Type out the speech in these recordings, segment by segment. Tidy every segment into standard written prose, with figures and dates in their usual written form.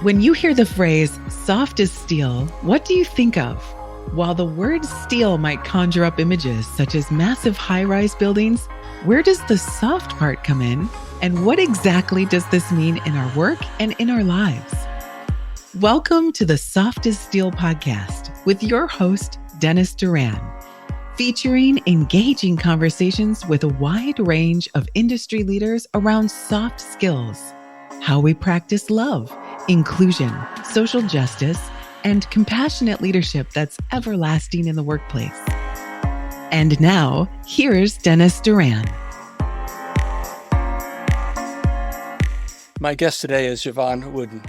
When you hear the phrase soft as steel, what do you think of? While the word steel might conjure up images such as massive high rise buildings, where does the soft part come in? And what exactly does this mean in our work and in our lives? Welcome to the Soft as Steel podcast with your host, Dennis Doran, featuring engaging conversations with a wide range of industry leaders around soft skills, how we practice love, inclusion, social justice, and compassionate leadership that's everlasting in the workplace. And now, here's Dennis Doran. My guest today is Jevon Wooden.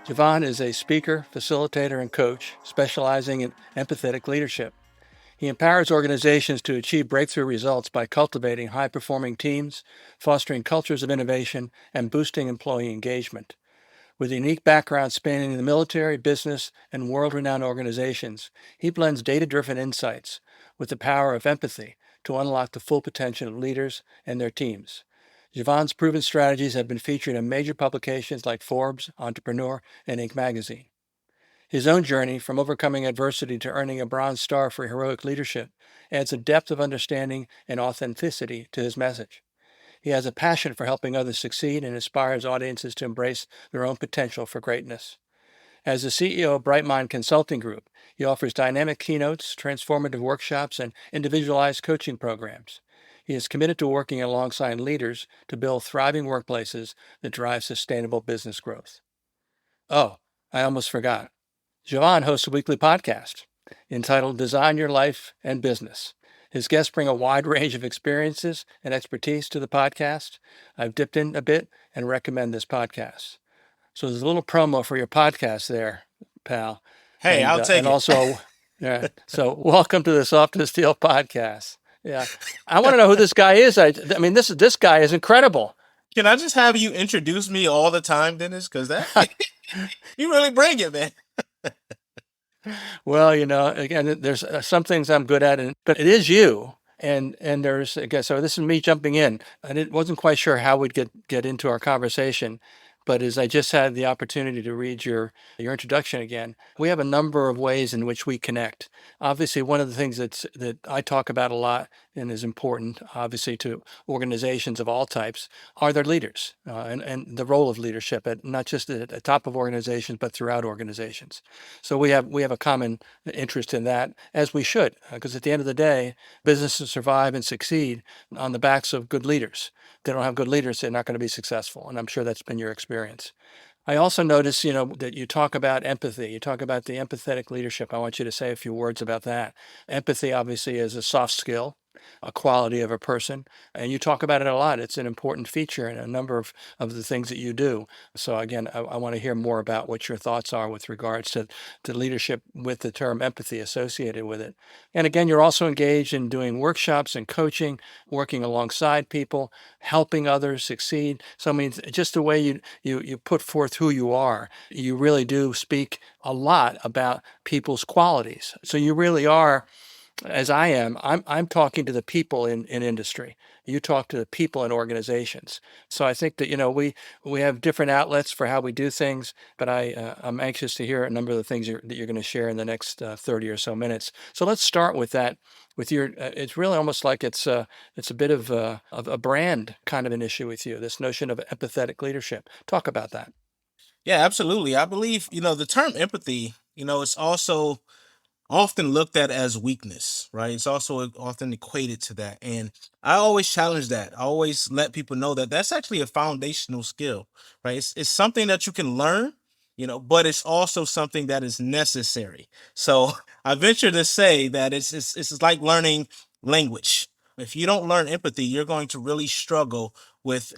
Javon is a speaker, facilitator, and coach specializing in empathetic leadership. He empowers organizations to achieve breakthrough results by cultivating high-performing teams, fostering cultures of innovation, and boosting employee engagement. With a unique background spanning the military, business, and world-renowned organizations, he blends data-driven insights with the power of empathy to unlock the full potential of leaders and their teams. Javon's proven strategies have been featured in major publications like Forbes, Entrepreneur, and Inc. magazine. His own journey from overcoming adversity to earning a Bronze Star for heroic leadership adds a depth of understanding and authenticity to his message. He has a passion for helping others succeed and inspires audiences to embrace their own potential for greatness. As the CEO of Brightmind Consulting Group, he offers dynamic keynotes, transformative workshops, and individualized coaching programs. He is committed to working alongside leaders to build thriving workplaces that drive sustainable business growth. Oh, I almost forgot. Javon hosts a weekly podcast entitled Design Your Life and Business. His guests bring a wide range of experiences and expertise to the podcast. I've dipped in a bit and recommend this podcast. So there's a little promo for your podcast there, pal. Hey, I'll take and it. Also, yeah. So welcome to the Soft as Steel podcast. Yeah, I want to know who this guy is. I mean, this guy is incredible. Can I just have you introduce me all the time, Dennis? Because that you really bring it, man. Well, again, there's some things I'm good at, but it is you. And there's, again, so this is me jumping in. And wasn't quite sure how we'd get into our conversation. But as I just had the opportunity to read your introduction again, we have a number of ways in which we connect. Obviously, one of the things that I talk about a lot and is important, obviously, to organizations of all types are their leaders and the role of leadership, not just at the top of organizations, but throughout organizations. So we have a common interest in that, as we should, because at the end of the day, businesses survive and succeed on the backs of good leaders. They don't have good leaders, they're not going to be successful. And I'm sure that's been your experience. I also notice, that you talk about empathy. You talk about the empathetic leadership. I want you to say a few words about that. Empathy, obviously, is a soft skill, a quality of a person, and you talk about it a lot. It's an important feature in a number of the things that you do. So again, I want to hear more about what your thoughts are with regards to leadership with the term empathy associated with it. And again, you're also engaged in doing workshops and coaching, working alongside people, helping others succeed. So I mean, just the way you put forth who you are, you really do speak a lot about people's qualities. So you really are, as I am, I'm talking to the people in industry. You talk to the people in organizations. So I think that we have different outlets for how we do things, but I'm anxious to hear a number of the things that you're going to share in the next 30 or so minutes. So let's start with that. With your, it's really almost like it's a bit of a brand kind of an issue with you. This notion of empathetic leadership. Talk about that. Yeah, absolutely. I believe, the term empathy, it's also often looked at as weakness, right? It's also often equated to that. And I always challenge that. I always let people know that that's actually a foundational skill, right? It's something that you can learn, but it's also something that is necessary. So I venture to say that it's like learning language. If you don't learn empathy, you're going to really struggle with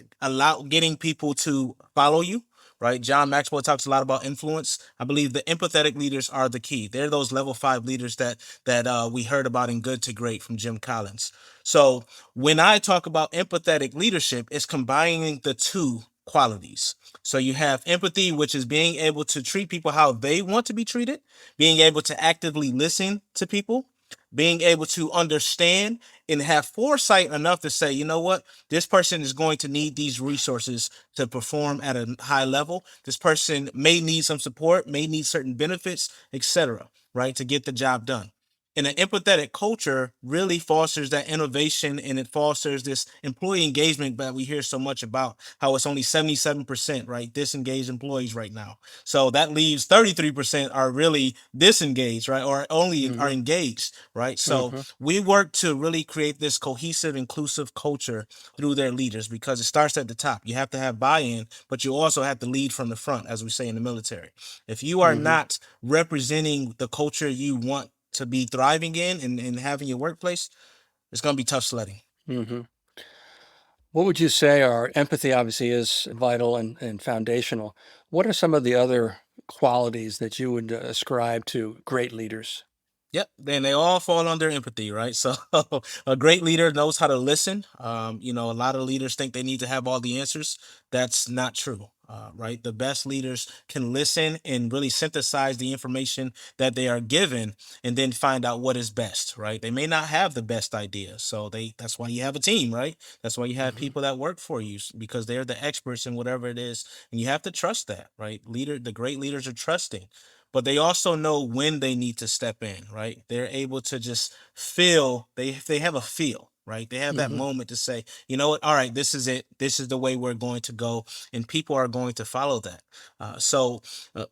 getting people to follow you. Right. John Maxwell talks a lot about influence. I believe the empathetic leaders are the key. They're those level 5 leaders that we heard about in Good to Great from Jim Collins. So when I talk about empathetic leadership, it's combining the two qualities. So you have empathy, which is being able to treat people how they want to be treated, being able to actively listen to people, being able to understand and have foresight enough to say, you know what, this person is going to need these resources to perform at a high level. This person may need some support, may need certain benefits, etc., right, to get the job done. And an empathetic culture really fosters that innovation, and it fosters this employee engagement that we hear so much about, how it's only 77%, right, disengaged employees right now. So that leaves 33% are really disengaged, right, or only are Hmm. engaged, right? So Hmm. we work to really create this cohesive, inclusive culture through their leaders, because it starts at the top. You have to have buy-in, but you also have to lead from the front, as we say in the military. If you are Hmm. not representing the culture you want to be thriving in and having your workplace, it's going to be tough sledding. Hmm. What would you say are empathy obviously is vital and foundational. What are some of the other qualities that you would ascribe to great leaders? Yep, then they all fall under empathy, right? So a great leader knows how to listen. A lot of leaders think they need to have all the answers. That's not true, right? The best leaders can listen and really synthesize the information that they are given, and then find out what is best, right? They may not have the best idea, so that's why you have a team, right? That's why you have Hmm. people that work for you, because they're the experts in whatever it is, and you have to trust that, right? The great leaders are trusting, but they also know when they need to step in, right? They're able to just feel, they have a feel, right? They have that Hmm. moment to say, you know what, all right, this is it. This is the way we're going to go, and people are going to follow that. So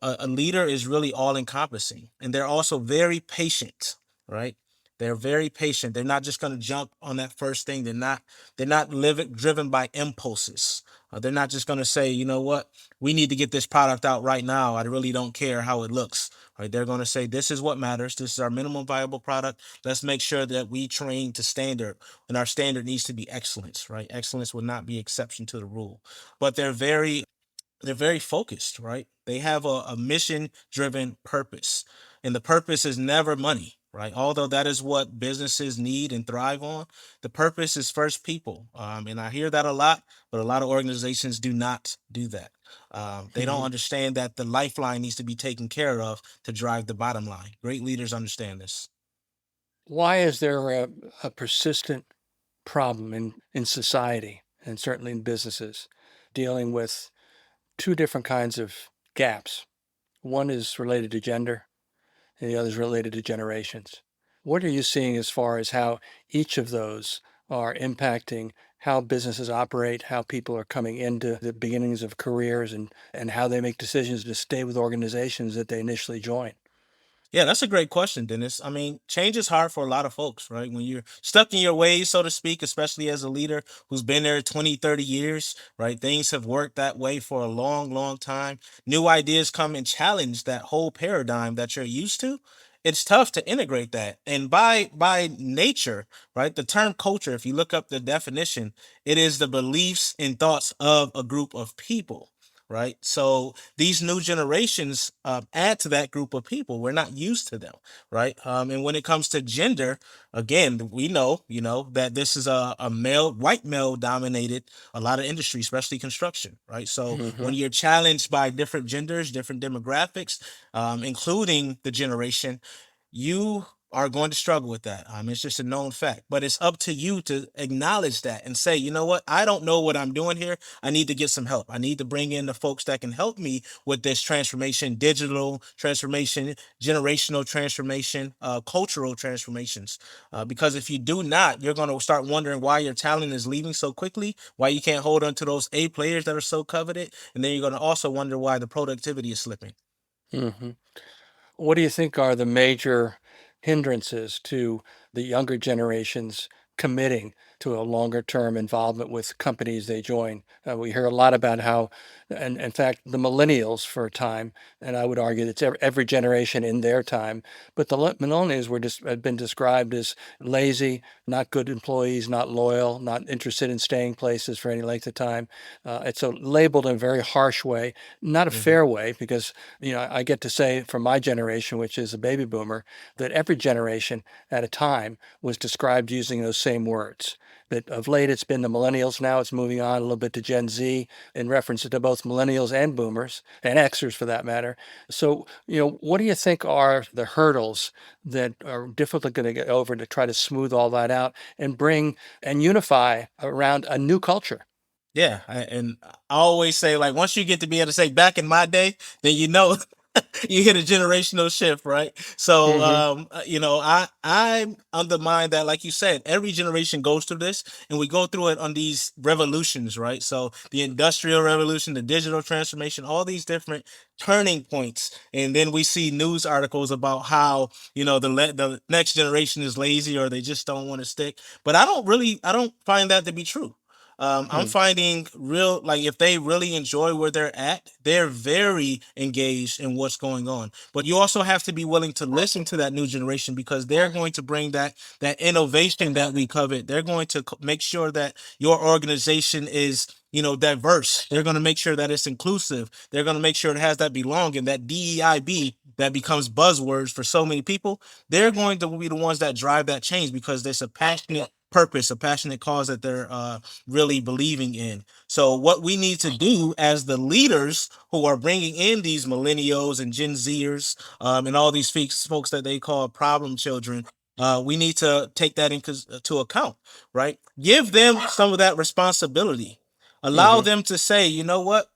a leader is really all encompassing, and they're also very patient, right? They're very patient. They're not just going to jump on that first thing. They're not living driven by impulses. They're not just going to say, you know what, we need to get this product out right now. I really don't care how it looks. Right? They're going to say, this is what matters. This is our minimum viable product. Let's make sure that we train to standard, and our standard needs to be excellence. Right? Excellence would not be exception to the rule. But they're very focused, right? They have a mission driven purpose, and the purpose is never money, right? Although that is what businesses need and thrive on, the purpose is first people. And I hear that a lot, but a lot of organizations do not do that. They don't Hmm. understand that the lifeline needs to be taken care of to drive the bottom line. Great leaders understand this. Why is there a persistent problem in society and certainly in businesses dealing with two different kinds of gaps? One is related to gender, and the other is related to generations. What are you seeing as far as how each of those are impacting how businesses operate, how people are coming into the beginnings of careers, and how they make decisions to stay with organizations that they initially join? Yeah, that's a great question, Dennis. I mean, change is hard for a lot of folks, right? When you're stuck in your ways, so to speak, especially as a leader who's been there 20, 30 years, right? Things have worked that way for a long, long time. New ideas come and challenge that whole paradigm that you're used to. It's tough to integrate that. And by nature, right? The term culture, if you look up the definition, it is the beliefs and thoughts of a group of people. Right. So these new generations add to that group of people. We're not used to them, right? And when it comes to gender, again, we know, that this is a male, white male dominated a lot of industry, especially construction, right? So Hmm. when you're challenged by different genders, different demographics, including the generation, you are going to struggle with that. It's just a known fact, but it's up to you to acknowledge that and say, you know what, I don't know what I'm doing here. I need to get some help. I need to bring in the folks that can help me with this transformation, digital transformation, generational transformation, cultural transformations. Because if you do not, you're going to start wondering why your talent is leaving so quickly, why you can't hold on to those A players that are so coveted. And then you're going to also wonder why the productivity is slipping. Hmm. What do you think are the major hindrances to the younger generations committing to a longer term involvement with companies they join? We hear a lot about how, and in fact, the millennials for a time, and I would argue that it's every generation in their time, but the millennials have been described as lazy, not good employees, not loyal, not interested in staying places for any length of time. It's labeled in a very harsh way, not a Mhm. fair way, because I get to say from my generation, which is a baby boomer, that every generation at a time was described using those same words. But of late, it's been the millennials. Now it's moving on a little bit to Gen Z in reference to both millennials and boomers and Xers for that matter. So, what do you think are the hurdles that are difficult to get over to try to smooth all that out and bring and unify around a new culture? Yeah, and I always say, like, once you get to be able to say back in my day, then you hit a generational shift, right? So Hmm. I undermine that. Like you said, every generation goes through this, and we go through it on these revolutions, right? So the industrial revolution, the digital transformation, all these different turning points, and then we see news articles about how the next generation is lazy or they just don't want to stick. But I don't find that to be true. I'm finding real, like, if they really enjoy where they're at, they're very engaged in what's going on. But you also have to be willing to listen to that new generation, because they're going to bring that innovation that we covet. They're going to make sure that your organization is diverse. They're going to make sure that it's inclusive. They're going to make sure it has that belonging, that DEIB that becomes buzzwords for so many people. They're going to be the ones that drive that change, because there's a passionate purpose, a passionate cause that they're really believing in. So what we need to do as the leaders who are bringing in these millennials and Gen Zers, and all these folks that they call problem children, we need to take that into account, right? Give them some of that responsibility. Allow Hmm. them to say, you know what?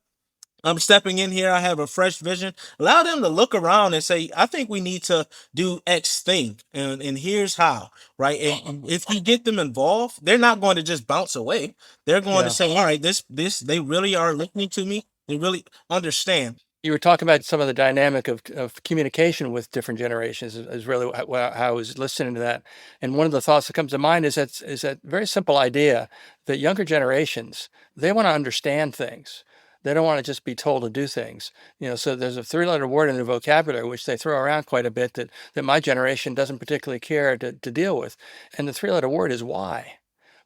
I'm stepping in here. I have a fresh vision. Allow them to look around and say, I think we need to do X thing. And here's how, right? And if you get them involved, they're not going to just bounce away. They're going to Yeah. say, all right, they really are listening to me. They really understand. You were talking about some of the dynamic of communication with different generations is really how I was listening to that. And one of the thoughts that comes to mind is that very simple idea that younger generations, they want to understand things. They don't want to just be told to do things. So there's a three-letter word in the vocabulary which they throw around quite a bit that my generation doesn't particularly care to deal with. And the three-letter word is why.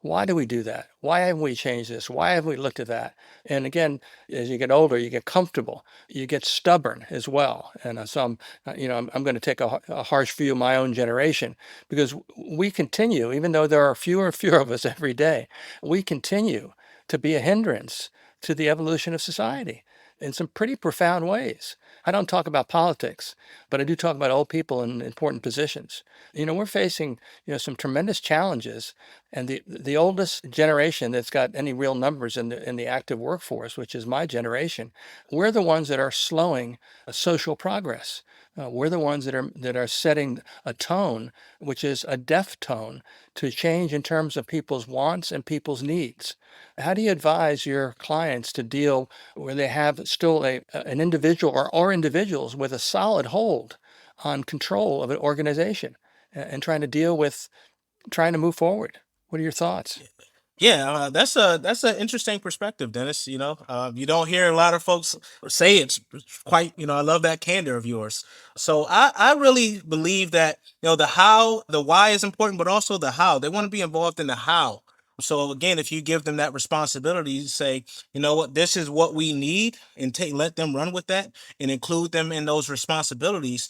Why do we do that? Why haven't we changed this? Why haven't we looked at that? And again, as you get older, you get comfortable, you get stubborn as well. And so I'm going to take a harsh view of my own generation, because we continue, even though there are fewer and fewer of us every day, we continue to be a hindrance to the evolution of society in some pretty profound ways. I don't talk about politics, but I do talk about old people in important positions. We're facing, some tremendous challenges, and the oldest generation that's got any real numbers in the active workforce, which is my generation, we're the ones that are slowing social progress. We're the ones that are setting a tone, which is a deaf tone, to change in terms of people's wants and people's needs. How do you advise your clients to deal where they have still an individual or individuals with a solid hold on control of an organization, and trying to deal with trying to move forward? What are your thoughts? Yeah, that's an interesting perspective, Dennis. You don't hear a lot of folks say it's quite. I love that candor of yours. So I really believe that the why is important, but also the how. They want to be involved in the how. So again, if you give them that responsibility, you say, you know what, this is what we need, and let them run with that and include them in those responsibilities.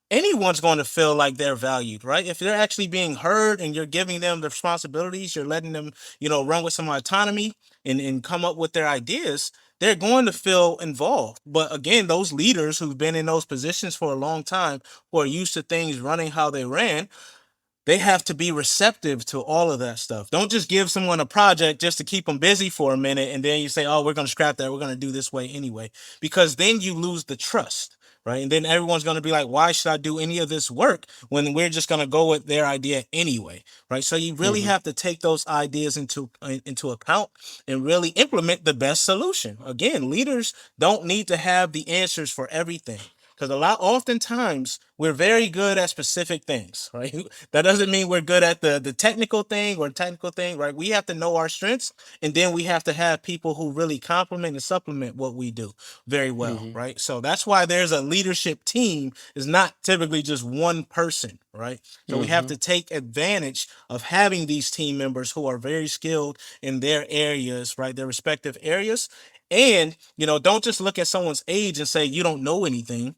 Anyone's going to feel like they're valued, right? If they're actually being heard and you're giving them the responsibilities, you're letting them run with some autonomy and come up with their ideas, they're going to feel involved. But again, those leaders who've been in those positions for a long time, who are used to things running how they ran, they have to be receptive to all of that stuff. Don't just give someone a project just to keep them busy for a minute and then you say, oh, we're going to scrap that. We're going to do this way anyway, because then you lose the trust. Right. And then everyone's going to be like, why should I do any of this work when we're just going to go with their idea anyway? Right. So you really Hmm. have to take those ideas into account and really implement the best solution. Again, leaders don't need to have the answers for everything, because oftentimes we're very good at specific things, right? That doesn't mean we're good at the technical thing, right? We have to know our strengths, and then we have to have people who really complement and supplement what we do very well, Hmm. right? So that's why there's a leadership team. Is not typically just one person, right? So we have Hmm. to take advantage of having these team members who are very skilled in their areas, right? Their respective areas. And, don't just look at someone's age and say you don't know anything,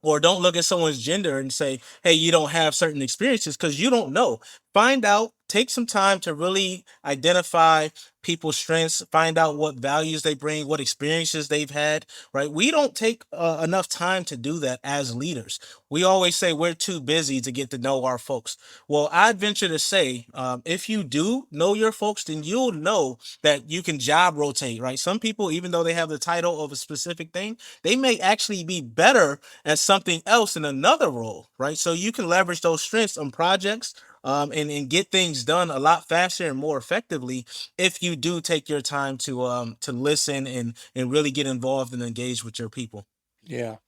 or don't look at someone's gender and say, hey, you don't have certain experiences, because you don't know. Find out, take some time to really identify people's strengths, find out what values they bring, what experiences they've had, right? We don't take enough time to do that as leaders. We always say we're too busy to get to know our folks. Well, I'd venture to say, if you do know your folks, then you'll know that you can job rotate, right? Some people, even though they have the title of a specific thing, they may actually be better at something else in another role, right? So you can leverage those strengths on projects, and get things done a lot faster and more effectively if you do take your time to listen and really get involved and engage with your people. Yeah.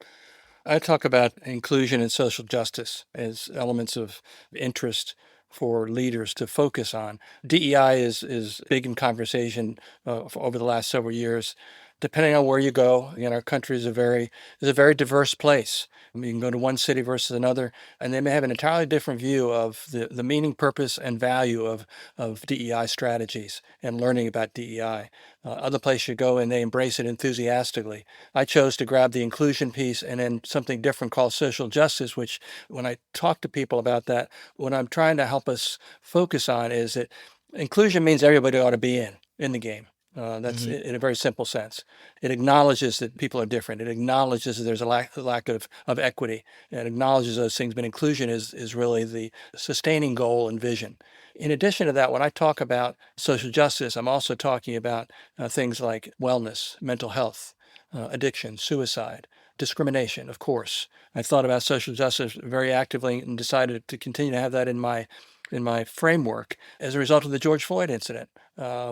I talk about inclusion and social justice as elements of interest for leaders to focus on. DEI is big in conversation over the last several years. Depending on where you go, again, our country is a very diverse place. I mean, you can go to one city versus another, and they may have an entirely different view of the meaning, purpose, and value of DEI strategies and learning about DEI. Other places you go and they embrace it enthusiastically. I chose to grab the inclusion piece and then something different called social justice, which when I talk to people about that, what I'm trying to help us focus on is that inclusion means everybody ought to be in the game. That's Hmm. in a very simple sense. It acknowledges that people are different. It acknowledges that there's a lack of equity. It acknowledges those things, but inclusion is really the sustaining goal and vision. In addition to that, when I talk about social justice, I'm also talking about things like wellness, mental health, addiction, suicide, discrimination, of course. I've thought about social justice very actively and decided to continue to have that in my framework as a result of the George Floyd incident,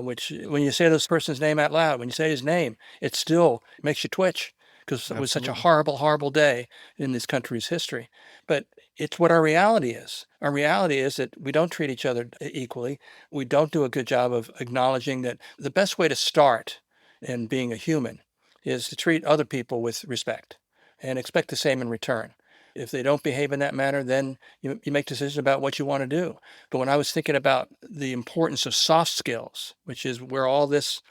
which when you say this person's name out loud, when you say his name, it still makes you twitch because it was such a Absolutely. horrible, horrible day in this country's history. But it's what our reality is. Our reality is that we don't treat each other equally. We don't do a good job of acknowledging that the best way to start in being a human is to treat other people with respect and expect the same in return. If they don't behave in that manner, then you make decisions about what you want to do. But when I was thinking about the importance of soft skills, which is where all this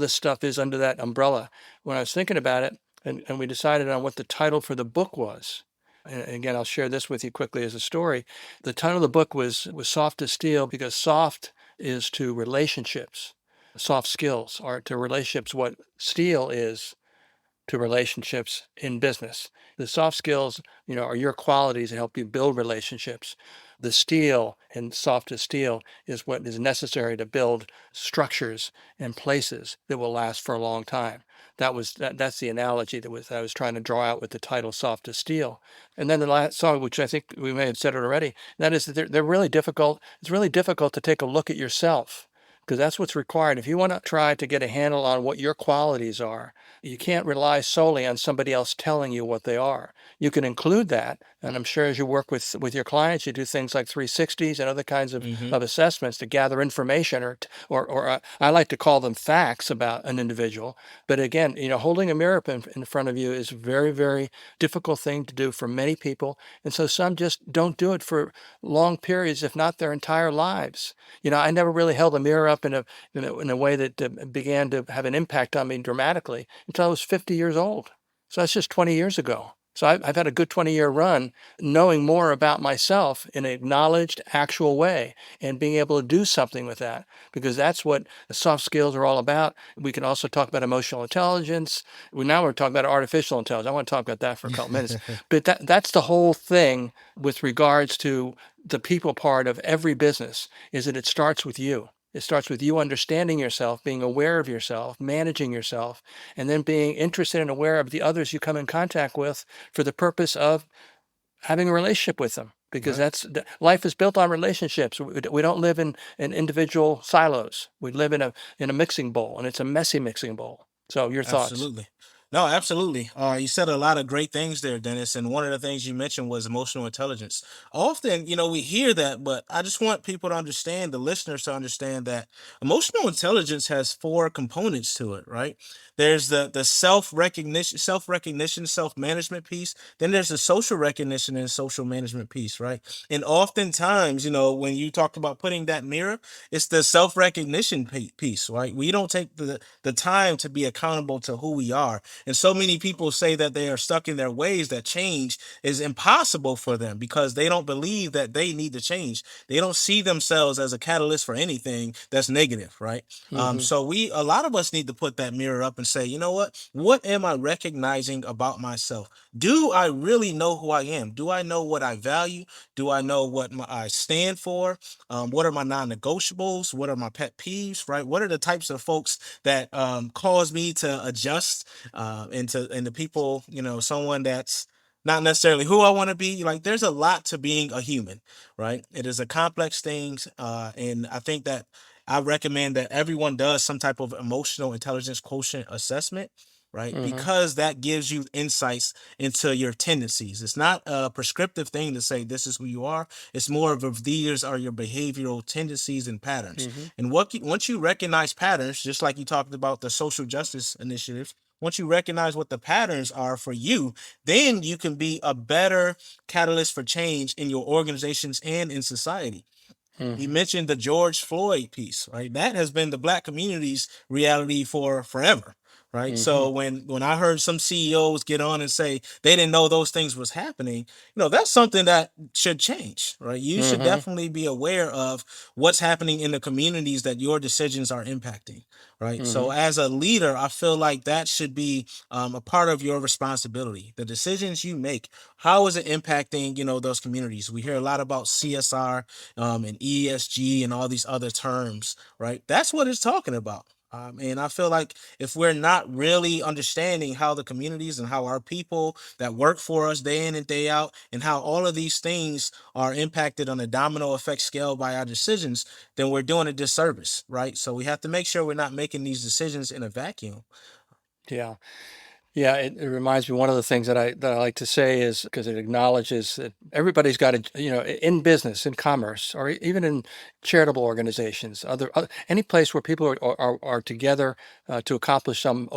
stuff is under that umbrella, when I was thinking about it, and we decided on what the title for the book was. And again, I'll share this with you quickly as a story. The title of the book was Soft as Steel because soft is to relationships. Soft skills are to relationships what steel is to relationships in business. The soft skills, are your qualities that help you build relationships. The steel and soft as steel is what is necessary to build structures and places that will last for a long time. That's the analogy that I was trying to draw out with the title Soft as Steel. And then the last song, which I think we may have said it already, that is that they're really difficult. It's really difficult to take a look at yourself because that's what's required. If you want to try to get a handle on what your qualities are, you can't rely solely on somebody else telling you what they are. You can include that, and I'm sure as you work with your clients, you do things like 360s and other kinds Hmm. of assessments to gather information, or I like to call them facts about an individual. But again, holding a mirror in front of you is a very, very difficult thing to do for many people, and so some just don't do it for long periods, if not their entire lives. I never really held a mirror up in a way that began to have an impact on me dramatically until I was 50 years old. So that's just 20 years ago. So I've had a good 20-year run knowing more about myself in an acknowledged, actual way and being able to do something with that because that's what the soft skills are all about. We can also talk about emotional intelligence. Now we're talking about artificial intelligence. I want to talk about that for a couple minutes. But that's the whole thing with regards to the people part of every business is that it starts with you. It starts with you understanding yourself, being aware of yourself, managing yourself, and then being interested and aware of the others you come in contact with for the purpose of having a relationship with them. Because Right. life is built on relationships. We don't live in individual silos. We live in a mixing bowl, and it's a messy mixing bowl. So your thoughts? Absolutely. No, absolutely. You said a lot of great things there, Dennis. And one of the things you mentioned was emotional intelligence. Often, we hear that, but I just want people to understand, the listeners to understand that emotional intelligence has four components to it, right? There's the self recognition, self management piece. Then there's the social recognition and social management piece, right? And oftentimes, when you talked about putting that mirror, it's the self recognition piece, right? We don't take the time to be accountable to who we are. And so many people say that they are stuck in their ways, that change is impossible for them because they don't believe that they need to change. They don't see themselves as a catalyst for anything that's negative, right? Hmm. So a lot of us need to put that mirror up and say, you know what am I recognizing about myself? Do I really know who I am? Do I know what I value? Do I know what I stand for? What are my non-negotiables? What are my pet peeves? Right? What are the types of folks that cause me to adjust into people? Someone that's not necessarily who I want to be. Like, there's a lot to being a human, right? It is a complex thing, and I think that I recommend that everyone does some type of emotional intelligence quotient assessment, right? Hmm. Because that gives you insights into your tendencies. It's not a prescriptive thing to say this is who you are. It's more of these are your behavioral tendencies and patterns. Hmm. And once you recognize patterns, just like you talked about the social justice initiatives, once you recognize what the patterns are for you, then you can be a better catalyst for change in your organizations and in society. You Hmm. mentioned the George Floyd piece, right? That has been the black community's reality for forever, right? Hmm. So when I heard some CEOs get on and say they didn't know those things was happening, that's something that should change, right? You should Hmm. definitely be aware of what's happening in the communities that your decisions are impacting, right? Hmm. So as a leader, I feel like that should be a part of your responsibility. The decisions you make, how is it impacting, those communities? We hear a lot about CSR and ESG and all these other terms, right? That's what it's talking about. And I feel like if we're not really understanding how the communities and how our people that work for us day in and day out and how all of these things are impacted on a domino effect scale by our decisions, then we're doing a disservice, right? So we have to make sure we're not making these decisions in a vacuum. Yeah. Yeah, it reminds me, one of the things that I like to say is, because it acknowledges that everybody's got to, in business, in commerce, or even in charitable organizations, any place where people are together to accomplish some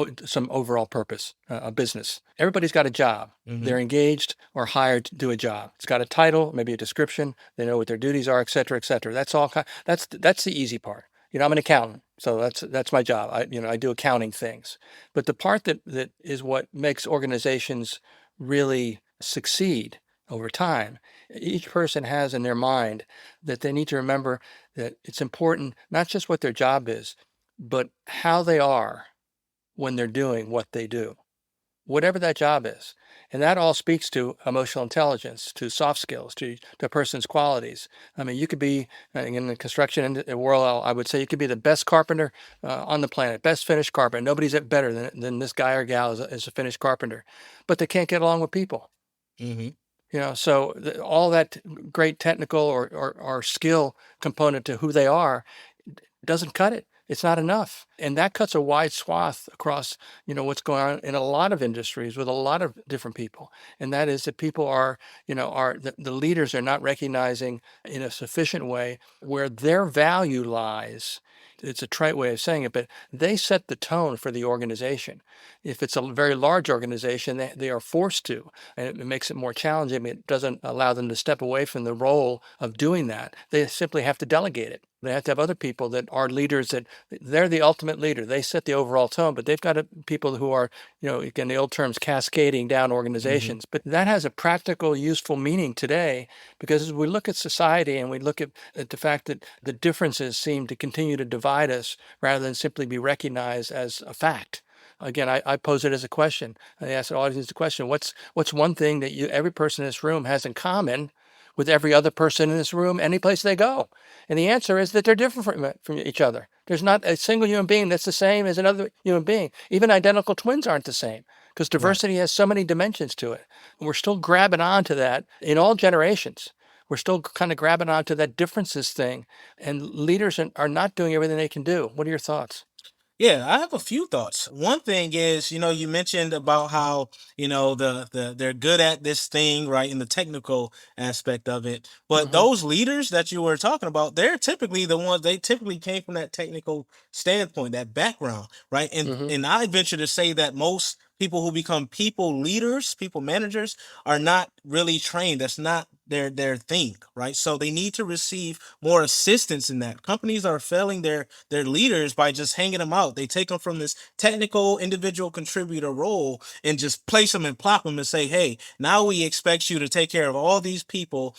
overall purpose, a business. Everybody's got a job. Mm-hmm. They're engaged or hired to do a job. It's got a title, maybe a description. They know what their duties are, et cetera, et cetera. That's all. That's the easy part. I'm an accountant, so that's my job. I do accounting things. But the part that is what makes organizations really succeed over time, each person has in their mind that they need to remember that it's important not just what their job is, but how they are when they're doing what they do, whatever that job is. And that all speaks to emotional intelligence, to soft skills, to a person's qualities. I mean, you could be in the construction world, I would say you could be the best carpenter on the planet, best finished carpenter. Nobody's better than this guy or gal is a finished carpenter, but they can't get along with people. Mm-hmm. So all that great technical or skill component to who they are doesn't cut it. It's not enough. And that cuts a wide swath across, what's going on in a lot of industries with a lot of different people. And that is that people the leaders are not recognizing in a sufficient way where their value lies. It's a trite way of saying it, but they set the tone for the organization. If it's a very large organization, they are forced to, and it makes it more challenging. It doesn't allow them to step away from the role of doing that. They simply have to delegate it. They have to have other people that are leaders, that they're the ultimate leader. They set the overall tone, but they've got people who are, again, the old terms, cascading down Mm-hmm. organizations. But that has a practical, useful meaning today, because as we look at society and we look at the fact that the differences seem to continue to divide us rather than simply be recognized as a fact. Again, I pose it as a question. I ask the audience the question: What's one thing that every person in this room has in common with every other person in this room, any place they go? And the answer is that they're different from each other. There's not a single human being that's the same as another human being. Even identical twins aren't the same, because Right. diversity has so many dimensions to it. And we're still grabbing onto that in all generations. We're still kind of grabbing onto that differences thing, and leaders are not doing everything they can do. What are your thoughts? Yeah, I have a few thoughts. One thing is, you mentioned about how, they're good at this thing, right, in the technical aspect of it. But Hmm. those leaders that you were talking about, they're typically the ones, they typically came from that technical standpoint, that background, right? And Hmm. and I venture to say that most people who become people leaders, people managers, are not really trained. That's not their thing, right? So they need to receive more assistance in that. Companies are failing their leaders by just hanging them out. They take them from this technical individual contributor role and just place them and plop them and say, hey, now we expect you to take care of all these people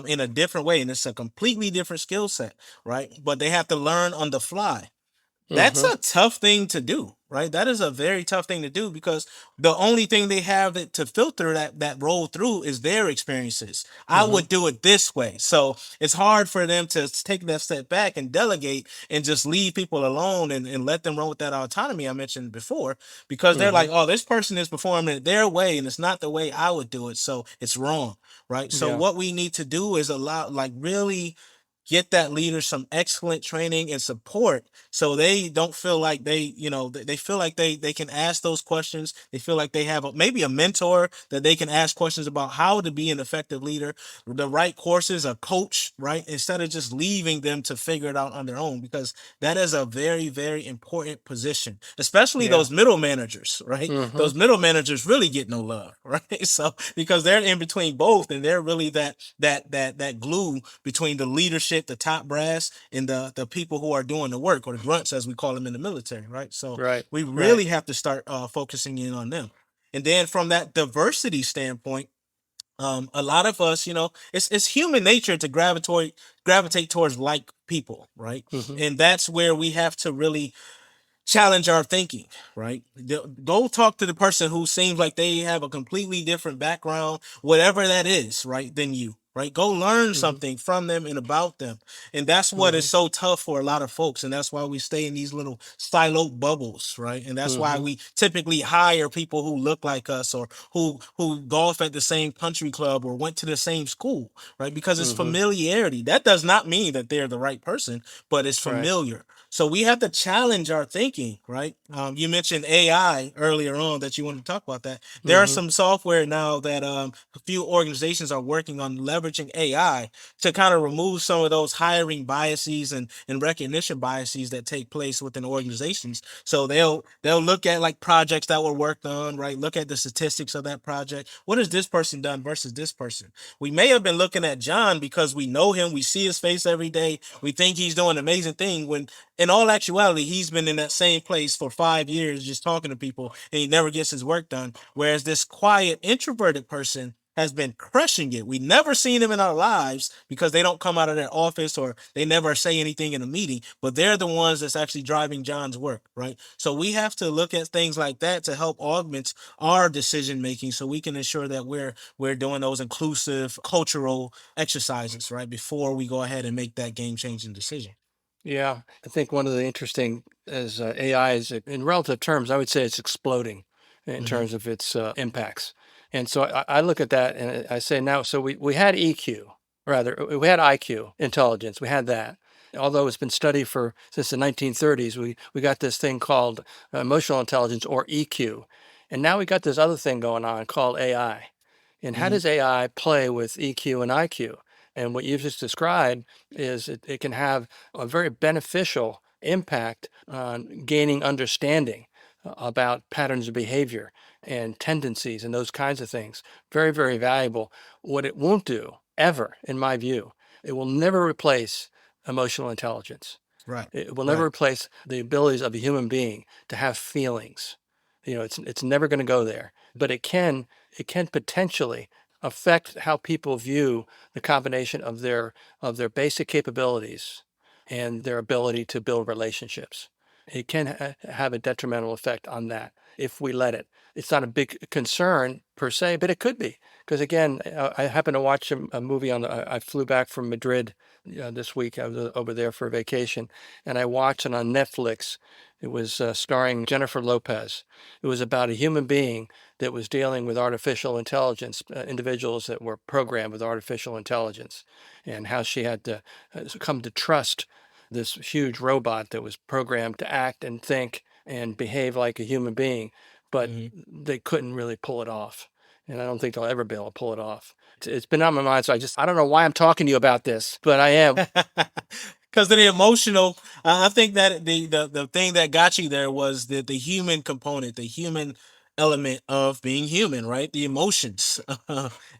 in a different way, and it's a completely different skill set, right? But they have to learn on the fly. That's Mm-hmm. a tough thing to do, right? That is a very tough thing to do because the only thing they have to filter that roll through is their experiences. I Mm-hmm. would do it this way. So it's hard for them to take that step back and delegate and just leave people alone and let them run with that autonomy I mentioned before, because they're Mm-hmm. like, oh, this person is performing it their way and it's not the way I would do it. So it's wrong, right? So Yeah. what we need to do is allow, like, really get that leader some excellent training and support so they don't feel like they feel like they can ask those questions. They feel like they have maybe a mentor that they can ask questions about how to be an effective leader, the right courses, a coach, right? Instead of just leaving them to figure it out on their own, because that is a very, very important position, especially Yeah. those middle managers, right? Mm-hmm. Those middle managers really get no love, right? So because they're in between both, and they're really that glue between the leadership, the top brass, and the people who are doing the work, or the grunts as we call them in the military, right? So Right. we Right. really have to start focusing in on them. And then from that diversity standpoint, a lot of us, it's human nature to gravitate towards like people, right? Mm-hmm. And that's where we have to really challenge our thinking, right? Go talk to the person who seems like they have a completely different background, whatever that is, right, than you, right? Go learn Mm-hmm. something from them and about them. And that's what is Mm-hmm. so tough for a lot of folks. And that's why we stay in these little siloed bubbles, right? And that's why Mm-hmm. we typically hire people who look like us, or who golf at the same country club or went to the same school, right? Because it's Mm-hmm. familiarity. That does not mean that they're the right person, but it's Right. familiar. So we have to challenge our thinking, right? You mentioned AI earlier on that you want to talk about that. There are Mm-hmm. some software now that a few organizations are working on leveraging AI to kind of remove some of those hiring biases and recognition biases that take place within organizations. So they'll look at like projects that were worked on, right? Look at the statistics of that project. What has this person done versus this person? We may have been looking at John because we know him, we see his face every day, we think he's doing an amazing thing, when in all actuality, he's been in that same place for 5 years just talking to people, and he never gets his work done. Whereas this quiet, introverted person has been crushing it. We never seen them in our lives because they don't come out of their office, or they never say anything in a meeting, but they're the ones that's actually driving John's work, right? So we have to look at things like that to help augment our decision making, so we can ensure that we're doing those inclusive cultural exercises, right, before we go ahead and make that game changing decision. Yeah. I think one of the interesting is AI is in relative terms, I would say it's exploding in Hmm. terms of its impacts. And so I look at that and I say now, so we had EQ, rather, we had IQ, intelligence, we had that. Although it's been studied for since the 1930s, we got this thing called emotional intelligence, or EQ. And now we got this other thing going on called AI. And how Hmm. does AI play with EQ and IQ? And what you've just described is it can have a very beneficial impact on gaining understanding about patterns of behavior and tendencies and those kinds of things. Very, very valuable. What it won't do, ever, in my view, it will never replace emotional intelligence. Right. It will never Right. replace the abilities of a human being to have feelings. It's never going to go there, but it can potentially affect how people view the combination of their basic capabilities and their ability to build relationships. It can have a detrimental effect on that if we let it. It's not a big concern per se, but it could be. Because again, I happened to watch a movie I flew back from Madrid this week. I was over there for vacation, and I watched it on Netflix. It was starring Jennifer Lopez. It was about a human being that was dealing with artificial intelligence, individuals that were programmed with artificial intelligence, and how she had to come to trust this huge robot that was programmed to act and think and behave like a human being, but Hmm. they couldn't really pull it off. And I don't think they'll ever be able to pull it off. It's been on my mind, so I don't know why I'm talking to you about this, but I am. Because of the emotional, I think that the thing that got you there was the human component, the human element of being human, right? The emotions.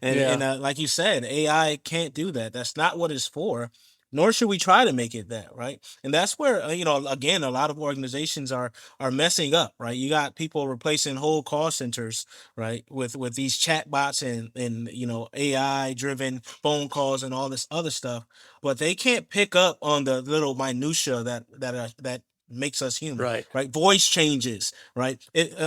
And like you said, AI can't do that. That's not what it's for. Nor should we try to make it that, right? And that's where again, a lot of organizations are messing up, right? You got people replacing whole call centers, right, with these chat bots and AI driven phone calls and all this other stuff, but they can't pick up on the little minutia that makes us human, Right. right? Voice changes, right?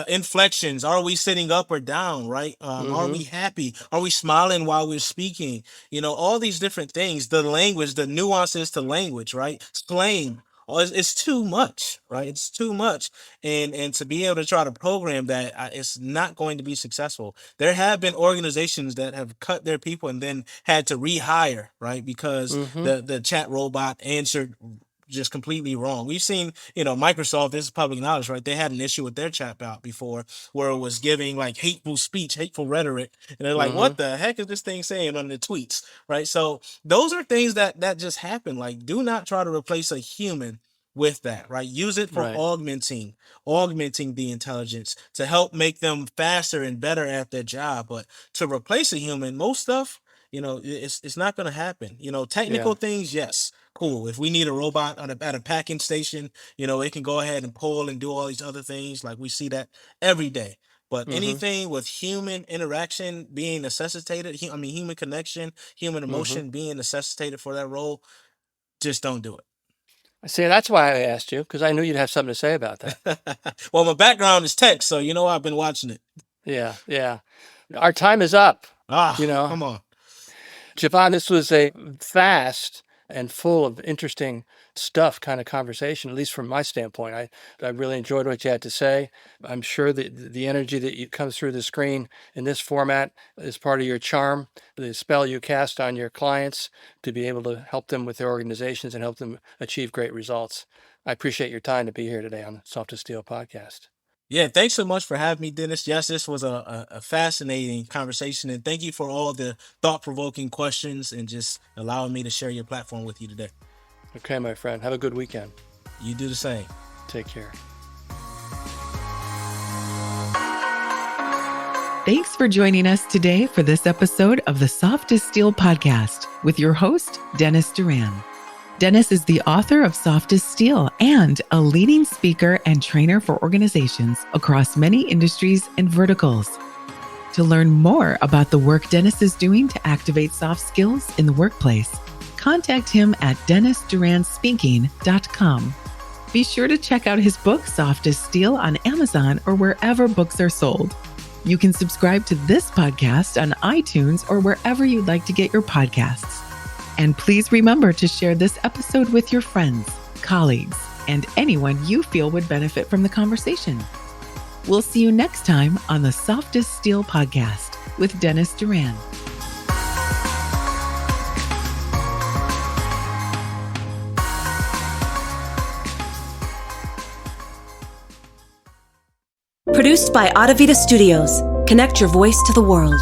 Inflections. Are we sitting up or down, right? Are Mm-hmm. we happy? Are we smiling while we're speaking? All these different things, the language, the nuances to language, right? Slang. Oh, it's too much, right? It's too much, and to be able to try to program that, it's not going to be successful. There have been organizations that have cut their people and then had to rehire, right? Because Mm-hmm. the chat robot answered just completely wrong. We've seen, Microsoft, this is public knowledge, right? They had an issue with their chatbot before where it was giving like hateful speech, hateful rhetoric. And they're like, Mm-hmm. what the heck is this thing saying on the tweets? Right. So those are things that just happen. Like, do not try to replace a human with that, right? Use it for Right. augmenting the intelligence to help make them faster and better at their job. But to replace a human, most stuff, it's not going to happen. Yeah. Technical things, yes, cool. If we need a robot at a packing station, it can go ahead and pull and do all these other things. Like, we see that every day. But Mm-hmm. anything with human interaction being necessitated, human connection, human Mm-hmm. emotion being necessitated for that role, just don't do See, that's why I asked you, because I knew you'd have something to say about that. it. Well, my background is tech, so I've been watching it. Yeah. Yeah. Our time is up. Come on. Javon, this was a fast and full of interesting stuff kind of conversation, at least from my standpoint. I really enjoyed what you had to say. I'm sure that the energy that comes through the screen in this format is part of your charm, the spell you cast on your clients to be able to help them with their organizations and help them achieve great results. I appreciate your time to be here today on the Soft to Steel podcast. Yeah, thanks so much for having me, Dennis. Yes, this was a fascinating conversation, and thank you for all the thought-provoking questions and just allowing me to share your platform with you today. Okay, my friend. Have a good weekend. You do the same. Take care. Thanks for joining us today for this episode of the Soft to Steel podcast with your host, Dennis Doran. Dennis is the author of Soft as Steel and a leading speaker and trainer for organizations across many industries and verticals. To learn more about the work Dennis is doing to activate soft skills in the workplace, contact him at DennisDuranSpeaking.com. Be sure to check out his book, Soft as Steel, on Amazon or wherever books are sold. You can subscribe to this podcast on iTunes or wherever you'd like to get your podcasts. And please remember to share this episode with your friends, colleagues, and anyone you feel would benefit from the conversation. We'll see you next time on the Soft as Steel podcast with Dennis Doran. Produced by Audavita Studios. Connect your voice to the world.